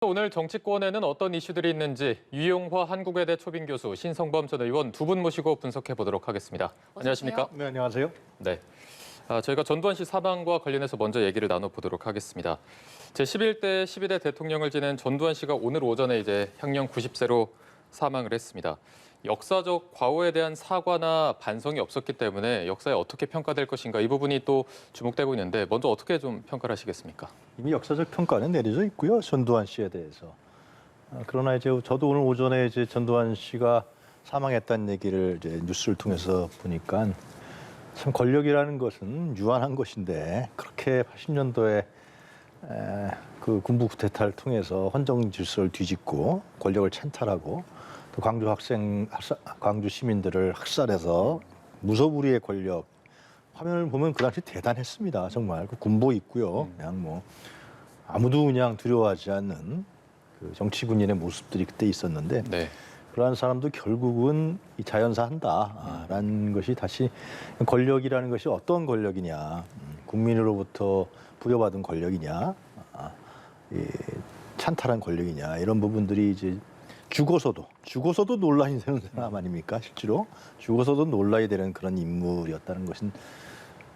오늘 정치권에는 어떤 이슈들이 있는지 유용화 한국외대 초빙 교수, 신성범 전 의원 두 분 모시고 분석해 보도록 하겠습니다. 안녕하십니까? 네, 안녕하세요. 네. 저희가 전두환 씨 사망과 관련해서 먼저 얘기를 나눠보도록 하겠습니다. 제11대 12대 대통령을 지낸 전두환 씨가 오늘 오전에 이제 향년 90세로 사망을 했습니다. 역사적 과오에 대한 사과나 반성이 없었기 때문에 역사에 어떻게 평가될 것인가 이 부분이 또 주목되고 있는데 먼저 어떻게 좀 평가를 하시겠습니까? 이미 역사적 평가는 내려져 있고요. 전두환 씨에 대해서. 그러나 이제 저도 오늘 오전에 이제 전두환 씨가 사망했다는 얘기를 이제 뉴스를 통해서 보니까 참 권력이라는 것은 유한한 것인데 그렇게 80년도에 그 군부 쿠데타를 통해서 헌정 질서를 뒤집고 권력을 찬탈하고 또 광주 시민들을 학살해서 무소불위의 권력 화면을 보면 그 당시 대단했습니다. 정말 그 군복 입고요. 그냥 뭐 아무도 그냥 두려워하지 않는 그 정치군인의 모습들이 그때 있었는데 네. 그러한 사람도 결국은 이 자연사한다라는 것이 다시 권력이라는 것이 어떤 권력이냐, 국민으로부터 부여받은 권력이냐, 이 찬탈한 권력이냐 이런 부분들이 이제 죽어서도 논란이 되는 사람 아닙니까? 실제로 죽어서도 논란이 되는 그런 인물이었다는 것은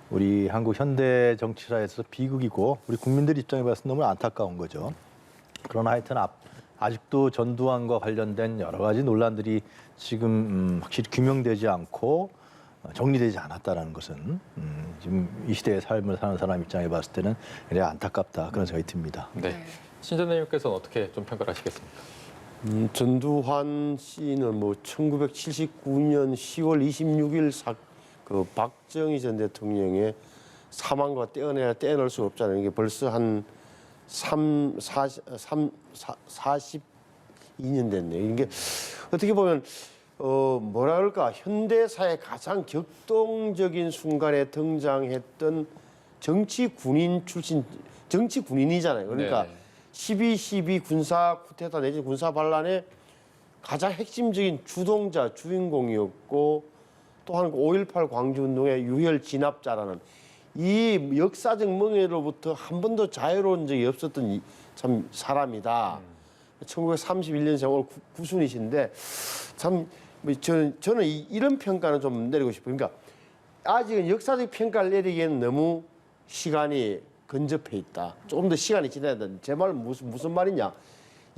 우리 한국 현대 정치사에서 비극이고 우리 국민들 입장에 봐서 너무 안타까운 거죠. 그러나 하여튼 아직도 전두환과 관련된 여러 가지 논란들이 지금 확실히 규명되지 않고 정리되지 않았다는 것은 지금 이 시대의 삶을 사는 사람 입장에 봤을 때는 굉장히 안타깝다 그런 생각이 듭니다. 네. 신 전 의원께서는 어떻게 좀 평가를 하시겠습니까? 전두환 씨는 뭐 1979년 10월 26일 그 박정희 전 대통령의 사망과 떼어낼 수 없잖아요. 이게 벌써 한 42년 됐네요. 이게 어떻게 보면 뭐라 그럴까 현대사의 가장 격동적인 순간에 등장했던 정치군인이잖아요. 그러니까 네네. 12.12 군사 쿠데타 내지 군사 반란의 가장 핵심적인 주인공이었고 또한 5.18 광주운동의 유혈 진압자라는 이 역사적 멍에로부터 한 번도 자유로운 적이 없었던 참 사람이다. 1931년생 올 구순이신데 참 저는 이런 평가는 좀 내리고 싶어요. 그러니까 아직은 역사적 평가를 내리기에는 너무 시간이 근접해 있다. 조금 더 시간이 지나야 된다. 제 말은 무슨 말이냐.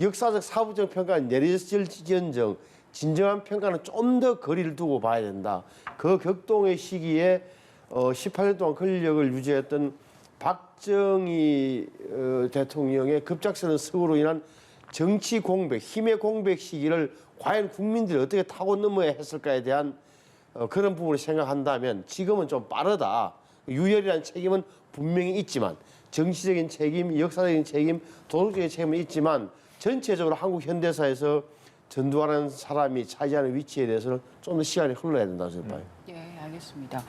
역사적 사부적 평가는 내릴지언정 진정한 평가는 좀 더 거리를 두고 봐야 된다. 그 격동의 시기에 18년 동안 권력을 유지했던 박정희 대통령의 급작스러운 서거로 인한 정치 공백, 힘의 공백 시기를 과연 국민들이 어떻게 타고 넘어야 했을까에 대한 그런 부분을 생각한다면 지금은 좀 빠르다. 유혈이라는 책임은 분명히 있지만 정치적인 책임, 역사적인 책임, 도덕적인 책임은 있지만 전체적으로 한국 현대사에서 전두환이라는 사람이 차지하는 위치에 대해서는 좀 더 시간이 흘러야 된다고 저는 봐요. 예, 알겠습니다.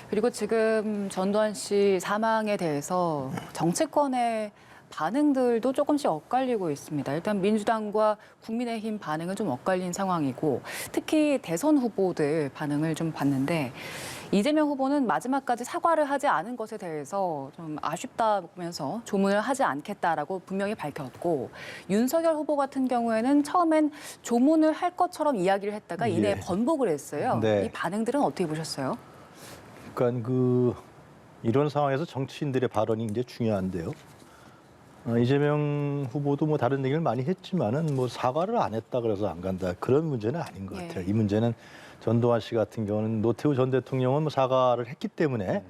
그리고 지금 전두환 씨 사망에 대해서 정치권의 반응들도 조금씩 엇갈리고 있습니다. 일단 민주당과 국민의힘 반응은 좀 엇갈린 상황이고 특히 대선 후보들 반응을 좀 봤는데 이재명 후보는 마지막까지 사과를 하지 않은 것에 대해서 좀 아쉽다면서 조문을 하지 않겠다라고 분명히 밝혔고 윤석열 후보 같은 경우에는 처음엔 조문을 할 것처럼 이야기를 했다가 이내 번복을 했어요. 네. 이 반응들은 어떻게 보셨어요? 그러니까 이런 상황에서 정치인들의 발언이 이제 중요한데요. 이재명 후보도 뭐 다른 얘기를 많이 했지만은 뭐 사과를 안 했다 그래서 안 간다 그런 문제는 아닌 것 같아요. 이 문제는 전두환 씨 같은 경우는 노태우 전 대통령은 뭐 사과를 했기 때문에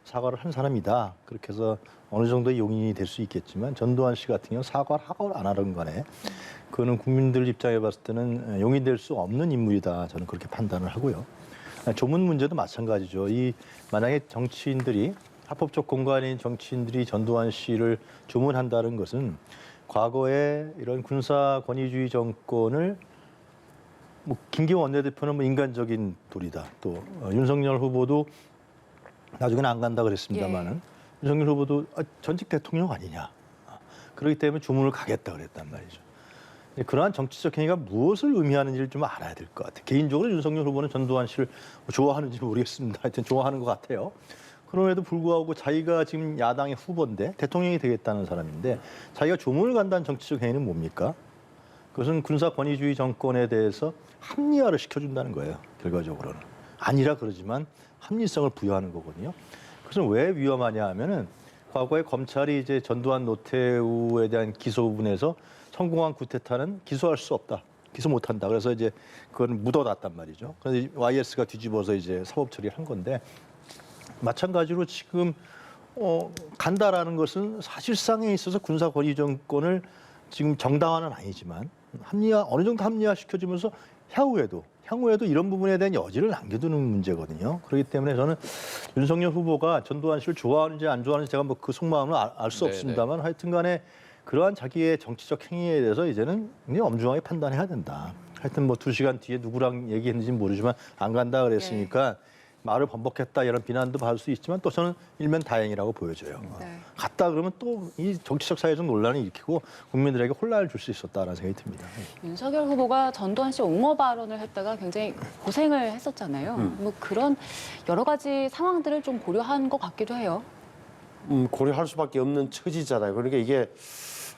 사과를 한 사람이다. 그렇게 해서 어느 정도의 용인이 될 수 있겠지만 전두환 씨 같은 경우는 사과를 하고 안 하는 간에 그거는 국민들 입장에 봤을 때는 용인될 수 없는 인물이다. 저는 그렇게 판단을 하고요. 조문 문제도 마찬가지죠. 만약에 정치인들이 합법적 공간인 정치인들이 전두환 씨를 조문한다는 것은 과거에 이런 군사 권위주의 정권을 뭐 김기현 원내대표는 뭐 인간적인 도리다. 또 윤석열 후보도 나중에는 안 간다 그랬습니다만은 윤석열 후보도 전직 대통령 아니냐. 그렇기 때문에 조문을 가겠다 그랬단 말이죠. 그러한 정치적 행위가 무엇을 의미하는지를 좀 알아야 될 것 같아요. 개인적으로 윤석열 후보는 전두환 씨를 좋아하는지 모르겠습니다. 하여튼 좋아하는 것 같아요. 그럼에도 불구하고 자기가 지금 야당의 후보인데 대통령이 되겠다는 사람인데 자기가 조문을 간다는 정치적 행위는 뭡니까? 그것은 군사 권위주의 정권에 대해서 합리화를 시켜준다는 거예요. 결과적으로는. 아니라 그러지만 합리성을 부여하는 거거든요. 그래서 왜 위험하냐 하면은 과거에 검찰이 이제 전두환 노태우에 대한 기소 부분에서 성공한 쿠데타는 기소할 수 없다. 기소 못한다. 그래서 이제 그건 묻어놨단 말이죠. 그래서 YS가 뒤집어서 이제 사법 처리를 한 건데 마찬가지로 지금 간다라는 것은 사실상에 있어서 군사 권위 정권을 지금 정당화는 아니지만 어느 정도 합리화 시켜주면서 향후에도 이런 부분에 대한 여지를 남겨두는 문제거든요. 그렇기 때문에 저는 윤석열 후보가 전두환 씨를 좋아하는지 안 좋아하는지 제가 뭐 그 속마음을 알 수 없습니다만 하여튼간에 그러한 자기의 정치적 행위에 대해서 이제는 굉장히 엄중하게 판단해야 된다. 하여튼 뭐 2시간 뒤에 누구랑 얘기했는지는 모르지만 안 간다 그랬으니까 말을 번복했다 이런 비난도 받을 수 있지만 또 저는 일면 다행이라고 보여져요. 갔다 그러면 또 이 정치적 사회적 논란을 일으키고 국민들에게 혼란을 줄 수 있었다라는 생각이 듭니다. 윤석열 후보가 전두환 씨 옹호 발언을 했다가 굉장히 고생을 했었잖아요. 뭐 그런 여러 가지 상황들을 좀 고려한 것 같기도 해요. 고려할 수밖에 없는 처지잖아요. 그러니까 이게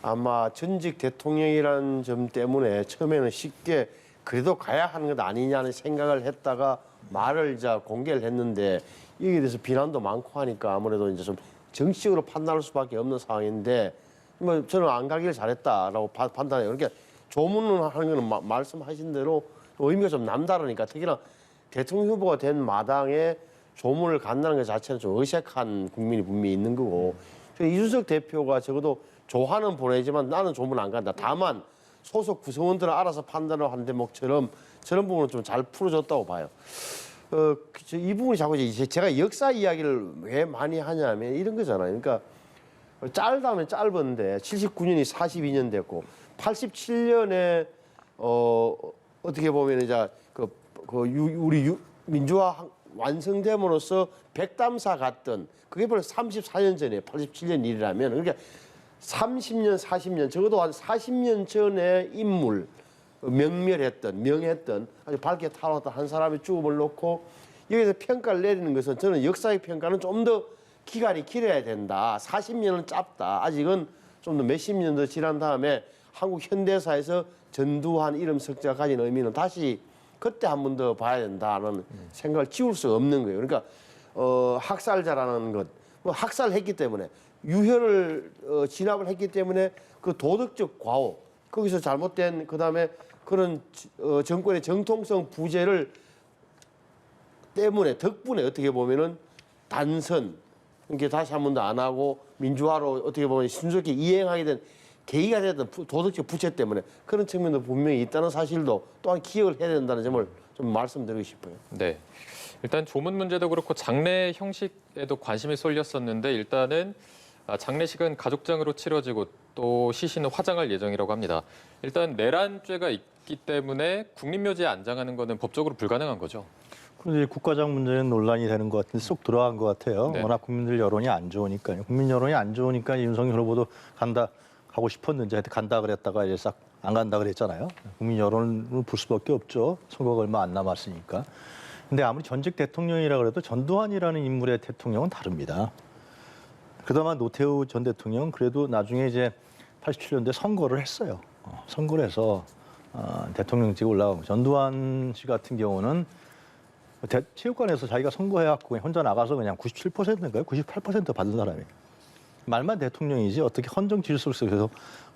아마 전직 대통령이라는 점 때문에 처음에는 쉽게 그래도 가야 하는 것 아니냐는 생각을 했다가 말을 이제 공개를 했는데 여기에 대해서 비난도 많고 하니까 아무래도 이제 좀 정치적으로 판단할 수밖에 없는 상황인데 뭐 저는 안 가길 잘했다라고 판단해요. 그러니까 조문을 하는 거는 말씀하신 대로 의미가 좀 남다르니까 특히나 대통령 후보가 된 마당에 조문을 간다는 것 자체는 좀 어색한 국민이 분명히 있는 거고 이준석 대표가 적어도 조화는 보내지만 나는 조문 안 간다. 다만 소속 구성원들은 알아서 판단을 하는 대목처럼 저런 부분은 좀 잘 풀어줬다고 봐요. 이 부분이 자꾸 이제 제가 역사 이야기를 왜 많이 하냐면 이런 거잖아요. 그러니까 짧다면 짧은데 79년이 42년 됐고 87년에 어떻게 보면 이제 우리 민주화 완성됨으로써 백담사 갔던 그게 벌써 34년 전에 87년 일이라면 그러니까 30년, 40년 적어도 한 40년 전에 인물 명했던 아주 밝게 타올랐던 한 사람의 죽음을 놓고 여기서 평가를 내리는 것은 저는 역사의 평가는 좀 더 기간이 길어야 된다. 40년은 짧다. 아직은 좀 더 몇십 년 더 지난 다음에 한국 현대사에서 전두환 이름 석자가 가진 의미는 다시 그때 한 번 더 봐야 된다는 생각을 지울 수 없는 거예요. 그러니까 학살자라는 것, 뭐 학살했기 때문에 유혈을 진압을 했기 때문에 그 도덕적 과오 거기서 잘못된 그다음에 그런 정권의 정통성 부재를 때문에 덕분에 어떻게 보면은 단선 이게 다시 한 번도 안 하고 민주화로 어떻게 보면 순조롭게 이행하게 된 계기가 됐던 도덕적 부채 때문에 그런 측면도 분명히 있다는 사실도 또한 기억을 해야 된다는 점을 좀 말씀드리고 싶어요. 네. 일단 조문 문제도 그렇고 장례 형식에도 관심이 쏠렸었는데 일단은 장례식은 가족장으로 치러지고 또 시신은 화장할 예정이라고 합니다. 일단 내란죄가 있기 때문에 국립묘지에 안장하는 것은 법적으로 불가능한 거죠. 그런데 국가장 문제는 논란이 되는 것 같은데 쏙 들어간 것 같아요. 네. 워낙 국민들 여론이 안 좋으니까요. 국민 여론이 안 좋으니까 윤석열 후보도 가고 싶었는지 하여튼 간다 그랬다가 이제 싹 안 간다 그랬잖아요. 국민 여론을 볼 수밖에 없죠. 선거가 얼마 안 남았으니까. 근데 아무리 전직 대통령이라 그래도 전두환이라는 인물의 대통령은 다릅니다. 그나마 노태우 전 대통령 그래도 나중에 이제 87년도에 선거를 했어요. 선거를 해서 대통령직에 올라가고 전두환 씨 같은 경우는 체육관에서 자기가 선거해갖고 혼자 나가서 그냥 97%인가요? 98% 받은 사람이에요. 말만 대통령이지 어떻게 헌정 질서 속에서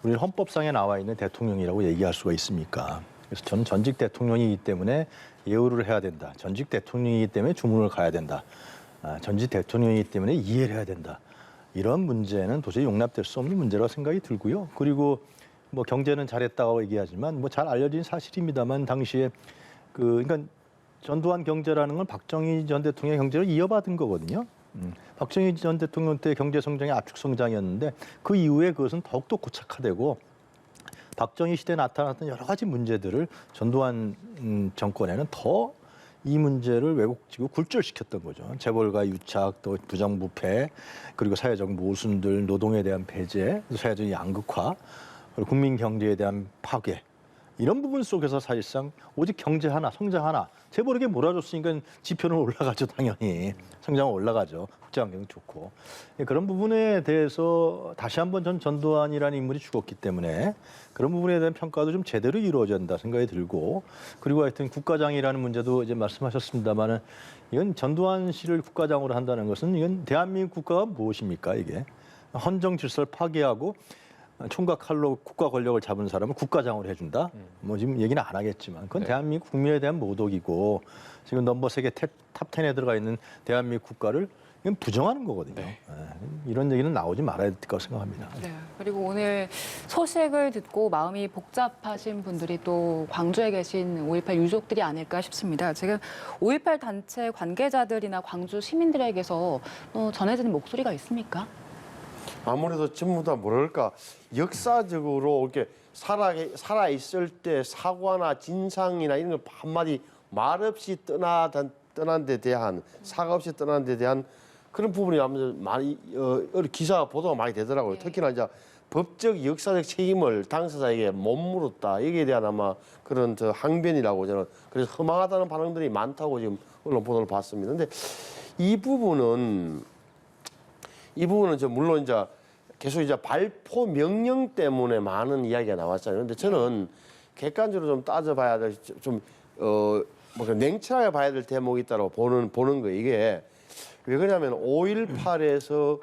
우리 헌법상에 나와 있는 대통령이라고 얘기할 수가 있습니까? 그래서 저는 전직 대통령이기 때문에 예우를 해야 된다. 전직 대통령이기 때문에 주문을 가야 된다. 전직 대통령이기 때문에 이해를 해야 된다. 이런 문제는 도저히 용납될 수 없는 문제라고 생각이 들고요. 그리고 뭐 경제는 잘했다고 얘기하지만 뭐 잘 알려진 사실입니다만 당시에 그러니까 전두환 경제라는 건 박정희 전 대통령의 경제를 이어받은 거거든요. 박정희 전 대통령 때 경제 성장이 압축 성장이었는데 그 이후에 그것은 더욱더 고착화되고 박정희 시대에 나타났던 여러 가지 문제들을 전두환 정권에는 더 이 문제를 왜곡지고 굴절시켰던 거죠. 재벌가 유착, 또 부정부패, 그리고 사회적 모순들, 노동에 대한 배제, 사회적 양극화, 그리고 국민 경제에 대한 파괴, 이런 부분 속에서 사실상 오직 경제 하나, 성장 하나 재벌에게 몰아줬으니까 지표는 올라가죠, 당연히. 성장은 올라가죠. 국제 환경이 좋고. 그런 부분에 대해서 다시 한번 전 전두환이라는 인물이 죽었기 때문에 그런 부분에 대한 평가도 좀 제대로 이루어져야 된다 생각이 들고, 그리고 하여튼 국가장이라는 문제도 이제 말씀하셨습니다만은 이건 전두환 씨를 국가장으로 한다는 것은 이건 대한민국 국가가 무엇입니까, 이게. 헌정 질서를 파괴하고 총과 칼로 국가 권력을 잡은 사람을 국가장으로 해준다? 뭐 지금 얘기는 안 하겠지만 그건 네. 대한민국 국민에 대한 모독이고, 지금 넘버 세계 탑 10에 들어가 있는 대한민국 국가를 이건 부정하는 거거든요. 네. 이런 얘기는 나오지 말아야 될 거라고 생각합니다. 네. 그리고 오늘 소식을 듣고 마음이 복잡하신 분들이 또 광주에 계신 5.18 유족들이 아닐까 싶습니다. 지금 5.18 단체 관계자들이나 광주 시민들에게서 전해지는 목소리가 있습니까? 아무래도 전부 다 뭐랄까 역사적으로 이렇게 살아 있을 때 사과나 진상이나 이런 거 한마디 말없이 떠난 데 대한, 사과 없이 떠난 데 대한 그런 부분이 아무래도 많이 기사 보도가 많이 되더라고요. 네. 특히나 이제 법적 역사적 책임을 당사자에게 못 물었다, 여기에 대한 아마 그런 항변이라고 저는 그래서 허망하다는 반응들이 많다고 지금 언론 보도를 봤습니다. 근데 이 부분은 저 물론 이제 계속 이제 발포 명령 때문에 많은 이야기가 나왔잖아요. 근데 저는 객관적으로 좀 따져봐야 될, 뭐 냉철하게 봐야 될 대목이 있다고 보는 거예요. 이게 왜 그러냐면 5.18에서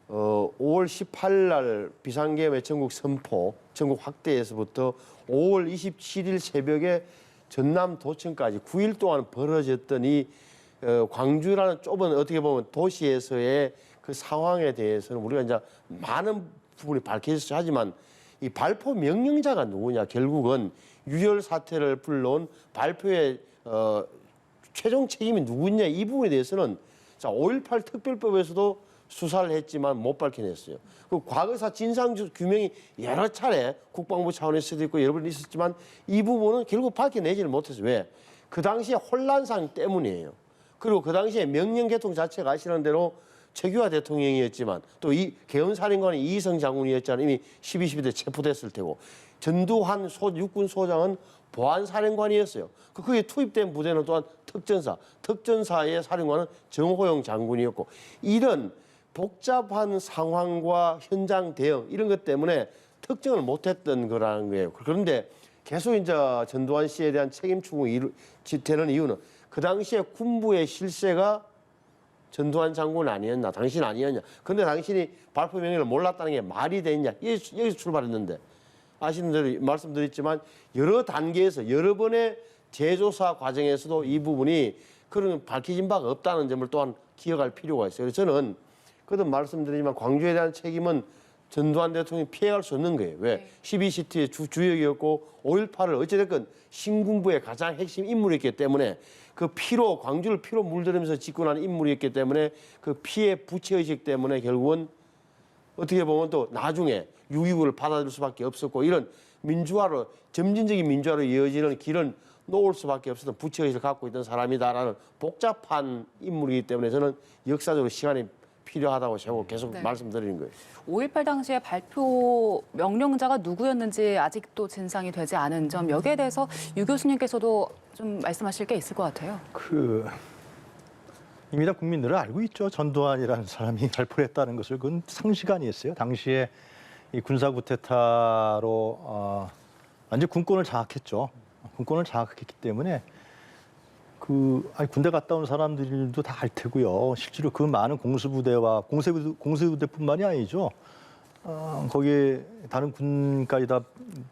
5월 18일 날 비상계엄의 전국 선포, 전국 확대에서부터 5월 27일 새벽에 전남 도청까지 9일 동안 벌어졌던 이 광주라는 좁은 어떻게 보면 도시에서의 그 상황에 대해서는 우리가 이제 많은 부분이 밝혀졌죠. 하지만 이 발포 명령자가 누구냐, 결국은 유혈 사태를 불러온 발표의 최종 책임이 누구냐, 이 부분에 대해서는 자 5.18 특별법에서도 수사를 했지만 못 밝혀냈어요. 그 과거사 진상 규명이 여러 차례 국방부 차원에서도 있고 여러 번 있었지만 이 부분은 결국 밝혀내지를 못했어요. 왜? 그 당시에 혼란상 때문이에요. 그리고 그 당시에 명령 개통 자체가 아시는 대로 최규하 대통령이었지만 또 이 계엄사령관이 이희성 장군이었잖아요. 이미 12대 체포됐을 테고, 전두환 육군 소장은 보안사령관이었어요. 그에 투입된 부대는 또한 특전사의 사령관은 정호영 장군이었고, 이런 복잡한 상황과 현장 대응 이런 것 때문에 특정을 못했던 거라는 거예요. 그런데 계속 이제 전두환 씨에 대한 책임 추궁이 되는 이유는 그 당시에 군부의 실세가 전두환 장군 아니었나, 당신 아니었냐. 근데 당신이 발포 명령을 몰랐다는 게 말이 되냐. 여기서 출발했는데, 아시는 대로 말씀드렸지만 여러 단계에서 여러 번의 재조사 과정에서도 이 부분이 그런 밝혀진 바가 없다는 점을 또한 기억할 필요가 있어요. 그래서 저는 그도 말씀드리지만 광주에 대한 책임은 전두환 대통령이 피해갈 수 없는 거예요. 왜? 네. 12CT의 주역이었고 5.18을 어찌됐건 신군부의 가장 핵심 인물이었기 때문에 그 광주를 피로 물들이면서 집권하는 인물이었기 때문에 그 피해 부채의식 때문에 결국은 어떻게 보면 또 나중에 6.29를 받아들일 수밖에 없었고, 이런 민주화로, 점진적인 민주화로 이어지는 길은 놓을 수밖에 없었던 부채의식을 갖고 있던 사람이다라는 복잡한 인물이기 때문에 저는 역사적으로 시간이 필요하다고 제가 계속 네. 말씀드리는 거예요. 5.18 당시에 발표 명령자가 누구였는지 아직도 진상이 되지 않은 점, 여기에 대해서 유 교수님께서도 좀 말씀하실 게 있을 것 같아요. 이미 다 국민들은 알고 있죠. 전두환이라는 사람이 발표를 했다는 것을. 그건 상식 아니었어요. 당시에 이 군사 쿠데타로 완전 군권을 장악했죠. 군권을 장악했기 때문에 군대 갔다 온 사람들도 다 알 테고요. 실제로 그 많은 공수부대와 공세부대뿐만이 아니죠. 거기에 다른 군까지 다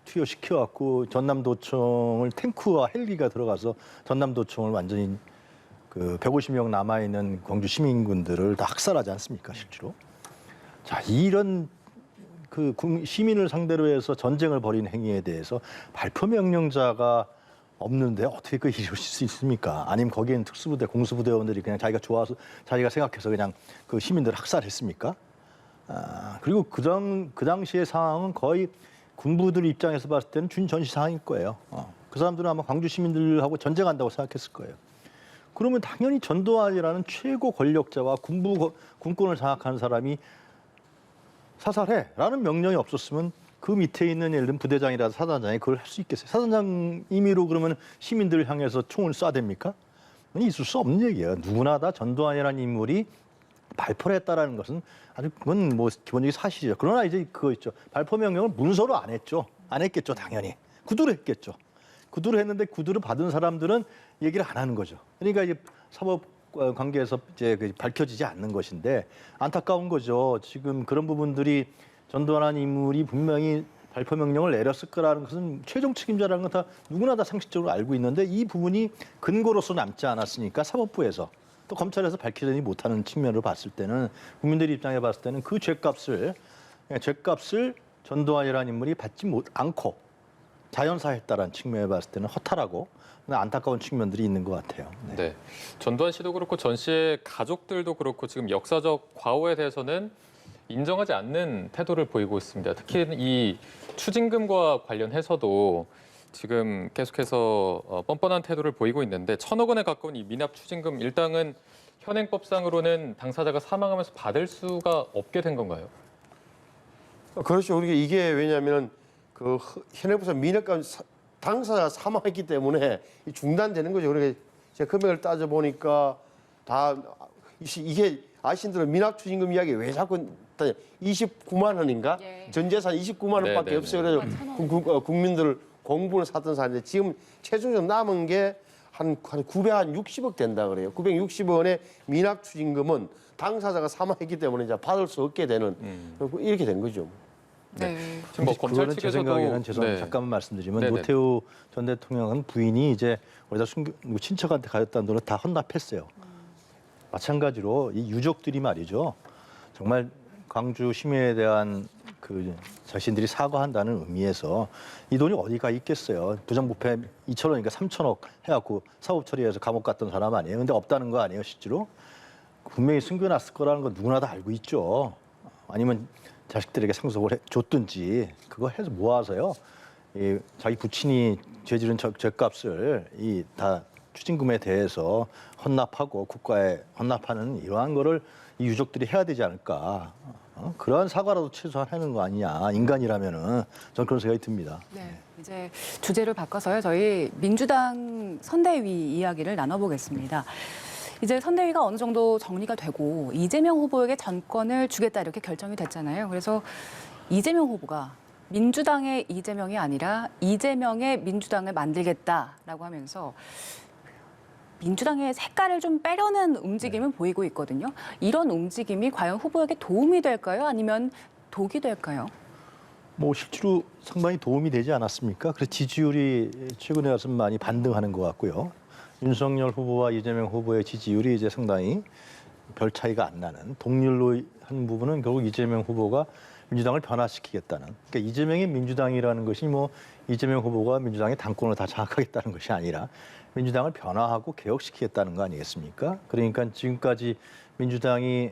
투여시켜갖고 전남도청을 탱크와 헬기가 들어가서 전남도청을 완전히 150명 남아있는 광주 시민군들을 다 학살하지 않습니까, 실제로? 자, 이런 시민을 상대로 해서 전쟁을 벌인 행위에 대해서 발표 명령자가 없는데 어떻게 이루어질 수 있습니까? 아니면 거기에는 특수부대, 공수부대원들이 그냥 자기가 좋아서, 자기가 생각해서 그냥 그 시민들을 학살했습니까? 그리고 그 당시의 상황은 거의 군부들 입장에서 봤을 때는 준전시 상황일 거예요. 그 사람들은 아마 광주 시민들하고 전쟁한다고 생각했을 거예요. 그러면 당연히 전두환이라는 최고 권력자와 군권을 장악하는 사람이 사살해라는 명령이 없었으면 그 밑에 있는 예를 들면 부대장이라도 사단장이 그걸 할 수 있겠어요? 사단장 임의로 그러면 시민들을 향해서 총을 쏴야 됩니까? 있을 수 없는 얘기예요. 누구나 다 전두환이라는 인물이 발표를 했다라는 것은 아주 그건 뭐 기본적인 사실이죠. 그러나 이제 그거 있죠. 발표 명령을 문서로 안 했죠. 안 했겠죠, 당연히. 구두로 했겠죠. 구두로 했는데 구두를 받은 사람들은 얘기를 안 하는 거죠. 그러니까 이제 사법 관계에서 이제 밝혀지지 않는 것인데 안타까운 거죠. 지금 그런 부분들이 전두환 인물이 분명히 발표 명령을 내렸을 거라는 것은 최종 책임자라는 건 다 누구나 다 상식적으로 알고 있는데 이 부분이 근거로서 남지 않았으니까 사법부에서 또 검찰에서 밝히지 못하는 측면으로 봤을 때는 국민들 입장에 봤을 때는 그 죄값을 전두환이라는 인물이 받지 않고 자연사했다라는 측면에 봤을 때는 허탈하고 안타까운 측면들이 있는 것 같아요. 네. 네. 전두환 씨도 그렇고 전 씨의 가족들도 그렇고 지금 역사적 과오에 대해서는 인정하지 않는 태도를 보이고 있습니다. 특히 이 추징금과 관련해서도 지금 계속해서 뻔뻔한 태도를 보이고 있는데 1,000억 원에 가까운 이 미납 추징금 일당은 현행법상으로는 당사자가 사망하면서 받을 수가 없게 된 건가요? 그렇죠. 우리가 이게 왜냐하면 그 현행법상 미납금 당사자가 사망했기 때문에 중단되는 거죠. 그러니까 제가 금액을 따져 보니까 다 이게 아시는 대로 미납 추징금 이야기 왜 자꾸 29만 원인가? 예. 전 재산 29만 원밖에 네, 없어요. 그래서 국민들 공분을 샀던 사람인데 지금 최종적으로 남은 게 한 960억 된다 그래요. 960원의 미납 추징금은 당사자가 사망했기 때문에 이제 받을 수 없게 되는 이렇게 된 거죠. 네. 지금 뭐 검찰 그거는 제 측에서도 생각에는 죄송합니다. 네. 잠깐만 말씀드리면 네네. 노태우 전 대통령은 부인이 이제 어디다 친척한테 가졌다는 돈을 다 헌납했어요. 마찬가지로 이 유족들이 말이죠. 정말 광주 시민에 대한 그 자신들이 사과한다는 의미에서 이 돈이 어디가 있겠어요. 부정부패 2,000원이니까 3,000억 해갖고 사법 처리해서 감옥 갔던 사람 아니에요. 근데 없다는 거 아니에요, 실제로? 분명히 숨겨놨을 거라는 건 누구나 다 알고 있죠. 아니면 자식들에게 상속을 줬든지 그거 해서 모아서요. 이 자기 부친이 죄지른 죄값을 이 다 추징금에 대해서 헌납하고 국가에 헌납하는 이러한 거를 이 유족들이 해야 되지 않을까. 그러한 사과라도 최소한 하는 거 아니냐. 인간이라면은 저는 그런 생각이 듭니다. 네, 이제 주제를 바꿔서요. 저희 민주당 선대위 이야기를 나눠보겠습니다. 이제 선대위가 어느 정도 정리가 되고 이재명 후보에게 전권을 주겠다 이렇게 결정이 됐잖아요. 그래서 이재명 후보가 민주당의 이재명이 아니라 이재명의 민주당을 만들겠다라고 하면서 민주당의 색깔을 좀 빼려는 움직임을 보이고 있거든요. 이런 움직임이 과연 후보에게 도움이 될까요? 아니면 독이 될까요? 뭐 실제로 상당히 도움이 되지 않았습니까? 그래서 지지율이 최근에 와서 많이 반등하는 것 같고요. 윤석열 후보와 이재명 후보의 지지율이 이제 상당히 별 차이가 안 나는 동률로 한 부분은 결국 이재명 후보가 민주당을 변화시키겠다는. 그러니까 이재명의 민주당이라는 것이 뭐 이재명 후보가 민주당의 당권을 다 장악하겠다는 것이 아니라 민주당을 변화하고 개혁시키겠다는 거 아니겠습니까? 그러니까 지금까지 민주당이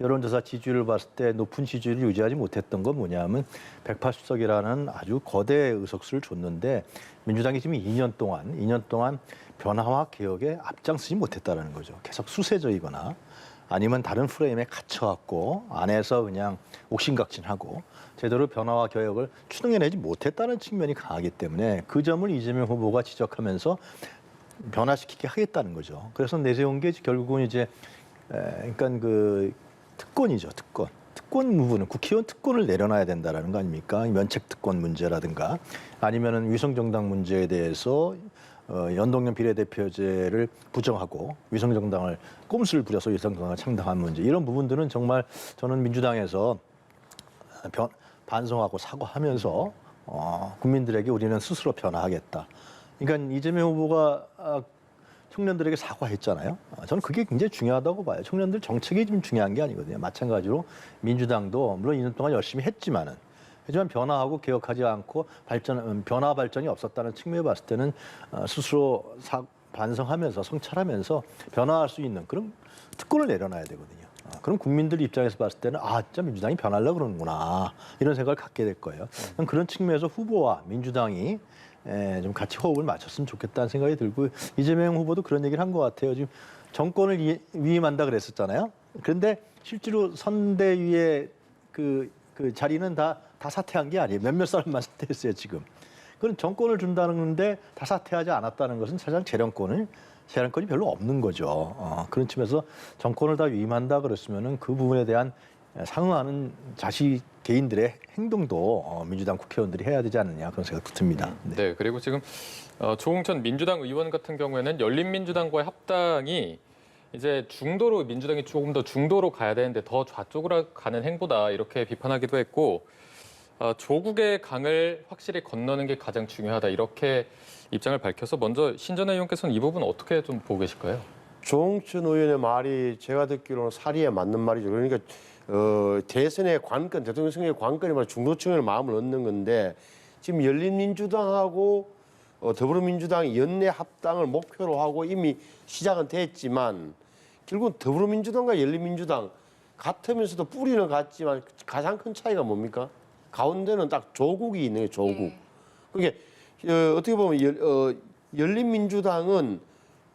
여론조사 지지율을 봤을 때 높은 지지율을 유지하지 못했던 건 뭐냐면 180석이라는 아주 거대 의석수를 줬는데 민주당이 지금 2년 동안 변화와 개혁에 앞장서지 못했다는 거죠. 계속 수세적이거나 아니면 다른 프레임에 갇혀갖고 안에서 그냥 옥신각신하고 제대로 변화와 개혁을 추동해내지 못했다는 측면이 강하기 때문에 그 점을 이재명 후보가 지적하면서 변화시키게 하겠다는 거죠. 그래서 내세운 게 결국은 이제 그러니까 그 특권이죠, 특권. 특권 부분은 국회의원 특권을 내려놔야 된다라는 거 아닙니까? 면책 특권 문제라든가 아니면은 위성정당 문제에 대해서 연동형 비례대표제를 부정하고 위성정당을 꼼수를 부려서 위성정당을 창당한 문제 이런 부분들은 정말 저는 민주당에서 반성하고 사과하면서 국민들에게 우리는 스스로 변화하겠다. 그러니까 이재명 후보가 청년들에게 사과했잖아요. 저는 그게 굉장히 중요하다고 봐요. 청년들 정책이 좀 중요한 게 아니거든요. 마찬가지로 민주당도 물론 2년 동안 열심히 했지만 변화하고 개혁하지 않고 변화 발전이 없었다는 측면에 봤을 때는 스스로 반성하면서 성찰하면서 변화할 수 있는 그런 특권을 내려놔야 되거든요. 그럼 국민들 입장에서 봤을 때는 진짜 민주당이 변하려고 그러는구나 이런 생각을 갖게 될 거예요. 그런 측면에서 후보와 민주당이 좀 같이 호흡을 맞췄으면 좋겠다는 생각이 들고 이재명 후보도 그런 얘기를 한 것 같아요. 지금 정권을 위임한다 그랬었잖아요. 그런데 실제로 선대위의 그 자리는 다 다 사퇴한 게 아니에요. 몇몇 사람만 사퇴했어요 지금. 그건 정권을 준다는데 다 사퇴하지 않았다는 것은 사실상 재량권이 별로 없는 거죠. 그런 측면에서 정권을 다 위임한다 그랬으면은 그 부분에 대한 상응하는 개인들의 행동도 민주당 국회의원들이 해야 되지 않느냐 그런 생각도 듭니다. 네, 그리고 지금 조홍천 민주당 의원 같은 경우에는 열린민주당과의 합당이 이제 민주당이 조금 더 중도로 가야 되는데 더 좌쪽으로 가는 행보다 이렇게 비판하기도 했고 조국의 강을 확실히 건너는 게 가장 중요하다 이렇게 입장을 밝혀서 먼저 신전혜 의원께서는 이 부분 어떻게 좀 보고 계실까요? 조홍천 의원의 말이 제가 듣기로는 사리에 맞는 말이죠. 그러니까 대선의 관건, 대통령 선거의 관건이 바로 중도층의 마음을 얻는 건데 지금 열린민주당하고 더불어민주당이 연내 합당을 목표로 하고 이미 시작은 됐지만 결국은 더불어민주당과 열린민주당 같으면서도 뿌리는 같지만 가장 큰 차이가 뭡니까? 가운데는 딱 조국이 있는 게 조국. 그게 어떻게 보면 열린민주당은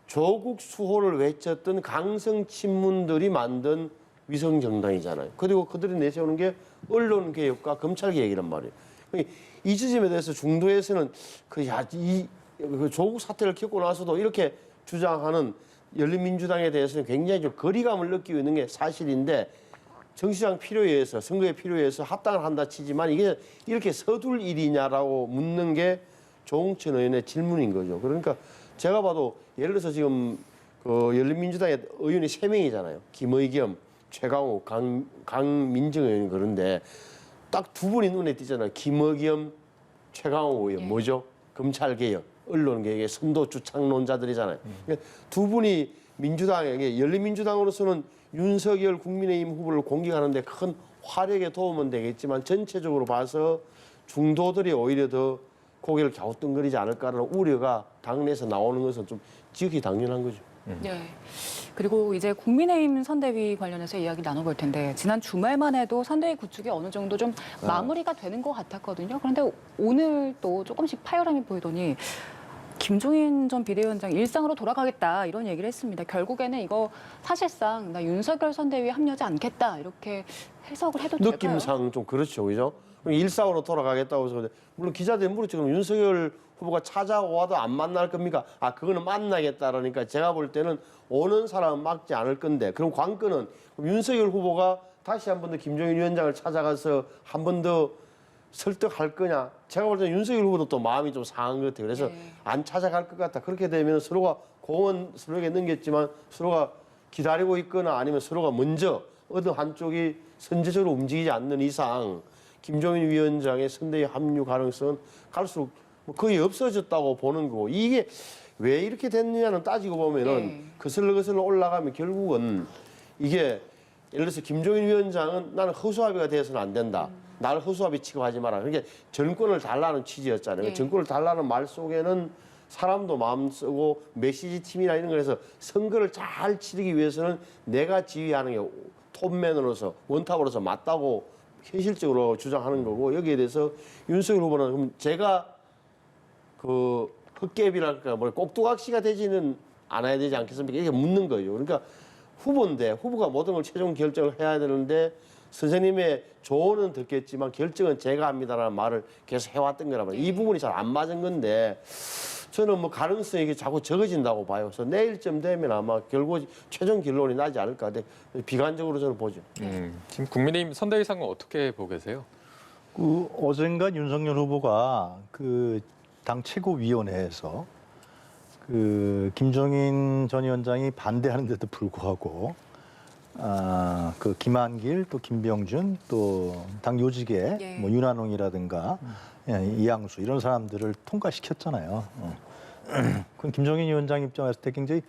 조국 수호를 외쳤던 강성 친문들이 만든 위성 정당이잖아요. 그리고 그들이 내세우는 게 언론 개혁과 검찰 개혁이란 말이에요. 이 지점에 대해서 중도에서는 그 조국 사태를 겪고 나서도 이렇게 주장하는 열린민주당에 대해서는 굉장히 좀 거리감을 느끼고 있는 게 사실인데 정치적 필요에 의해서 선거의 필요에 의해서 합당을 한다 치지만 이게 이렇게 서둘 일이냐라고 묻는 게 조홍천 의원의 질문인 거죠. 그러니까 제가 봐도 예를 들어서 지금 열린민주당의 의원이 3명이잖아요. 김의겸, 최강욱, 강민정 의원이 그런데 딱 두 분이 눈에 띄잖아요. 김의겸, 최강욱 의원 뭐죠? 검찰개혁, 언론개혁의 선도 주창론자들이잖아요. 그러니까 두 분이 민주당에게 열린민주당으로서는 윤석열 국민의힘 후보를 공격하는데 큰 화력에 도움은 되겠지만 전체적으로 봐서 중도들이 오히려 더 고개를 갸우뚱거리지 않을까라는 우려가 당내에서 나오는 것은 좀 지극히 당연한 거죠. 네. 그리고 이제 국민의힘 선대위 관련해서 이야기 나눠볼 텐데 지난 주말만 해도 선대위 구축이 어느 정도 좀 마무리가 되는 것 같았거든요. 그런데 오늘 또 조금씩 파열함이 보이더니 김종인 전 비대위원장 일상으로 돌아가겠다 이런 얘기를 했습니다. 결국에는 이거 사실상 나 윤석열 선대위에 합류하지 않겠다 이렇게 해석을 해도 될까요? 느낌상 좀 그렇죠, 그죠? 일상으로 돌아가겠다고 해서 물론 기자들이 물었죠. 그럼 윤석열 후보가 찾아와도 안 만날 겁니까? 그거는 만나겠다라니까 제가 볼 때는 오는 사람은 막지 않을 건데 그럼 관건은 윤석열 후보가 다시 한 번 더 김종인 위원장을 찾아가서 한 번 더 설득할 거냐? 제가 볼 때는 윤석열 후보도 또 마음이 좀 상한 것 같아요. 그래서 안 찾아갈 것 같다. 그렇게 되면 서로가 공은 서로에게 넘겼지만 서로가 기다리고 있거나 아니면 서로가 먼저 어느 한쪽이 선제적으로 움직이지 않는 이상 김종인 위원장의 선대위 합류 가능성은 갈수록 거의 없어졌다고 보는 거고 이게 왜 이렇게 됐느냐는 따지고 보면은 거슬러 올라가면 결국은 이게 예를 들어서 김종인 위원장은 나는 허수아비가 되어서는 안 된다. 나를 허수아비 취급하지 마라. 그러니까 정권을 달라는 취지였잖아요. 정권을 달라는 말 속에는 사람도 마음 쓰고 메시지 팀이나 이런 걸 해서 선거를 잘 치르기 위해서는 내가 지휘하는 게 톱맨으로서 원탑으로서 맞다고 현실적으로 주장하는 거고 여기에 대해서 윤석열 후보는 그럼 제가 그 헛개비랄까 뭐 꼭두각시가 되지는 않아야 되지 않겠습니까? 이렇게 묻는 거예요. 그러니까 후보인데 후보가 모든 걸 최종 결정을 해야 되는데 선생님의 조언은 듣겠지만 결정은 제가 합니다라는 말을 계속 해왔던 거란 말이에요. 이 부분이 잘 안 맞은 건데 저는 뭐 가능성이 이게 자꾸 적어진다고 봐요. 그래서 내일쯤 되면 아마 결국 최종 결론이 나지 않을까. 비관적으로 저는 보죠. 지금 국민의힘 선대위 상황 어떻게 보고 계세요? 어젠가 윤석열 후보가 그 당 최고위원회에서 그 김종인 전 위원장이 반대하는데도 불구하고 그 김한길 또 김병준 또 당 요직에 뭐 윤한홍이라든가 이양수 이런 사람들을 통과시켰잖아요. 그건 김종인 위원장 입장에서 때 굉장히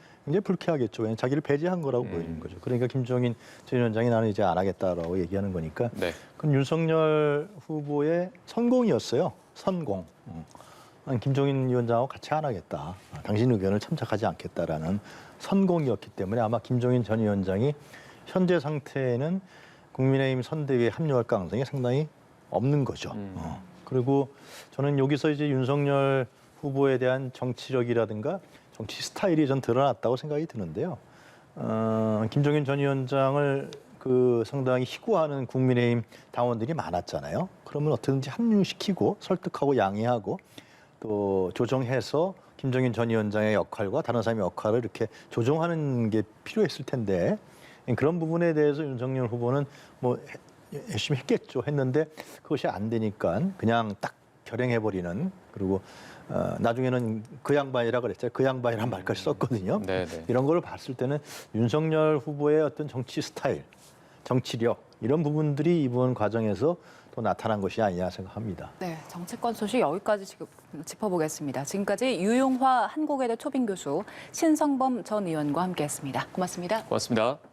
불쾌하겠죠. 왜냐하면 자기를 배제한 거라고 보이는 거죠. 그러니까 김종인 전 위원장이 나는 이제 안 하겠다라고 얘기하는 거니까. 그건 윤석열 후보의 성공이었어요. 선공. 난 김종인 위원장하고 같이 안 하겠다. 당신 의견을 참작하지 않겠다라는 선공이었기 때문에 아마 김종인 전 위원장이 현재 상태에는 국민의힘 선대위에 합류할 가능성이 상당히 없는 거죠. 그리고 저는 여기서 이제 윤석열 후보에 대한 정치력이라든가 정치 스타일이 전 드러났다고 생각이 드는데요. 김종인 전 위원장을 그 상당히 희구하는 국민의힘 당원들이 많았잖아요. 그러면 어떻게든지 합류시키고 설득하고 양해하고 또 조정해서 김종인 전 위원장의 역할과 다른 사람의 역할을 이렇게 조정하는 게 필요했을 텐데 그런 부분에 대해서 윤석열 후보는 뭐 열심히 했겠죠. 했는데 그것이 안 되니까 그냥 딱 결행해버리는 그리고 나중에는 그 양반이라 그랬잖아요. 그 양반이란 말까지 썼거든요. 네네. 이런 걸 봤을 때는 윤석열 후보의 어떤 정치 스타일, 정치력 이런 부분들이 이번 과정에서 또 나타난 것이 아니냐 생각합니다. 네, 정치권 소식 여기까지 지금 짚어보겠습니다. 지금까지 유용화 한국외대 초빙 교수 신성범 전 의원과 함께했습니다. 고맙습니다. 고맙습니다.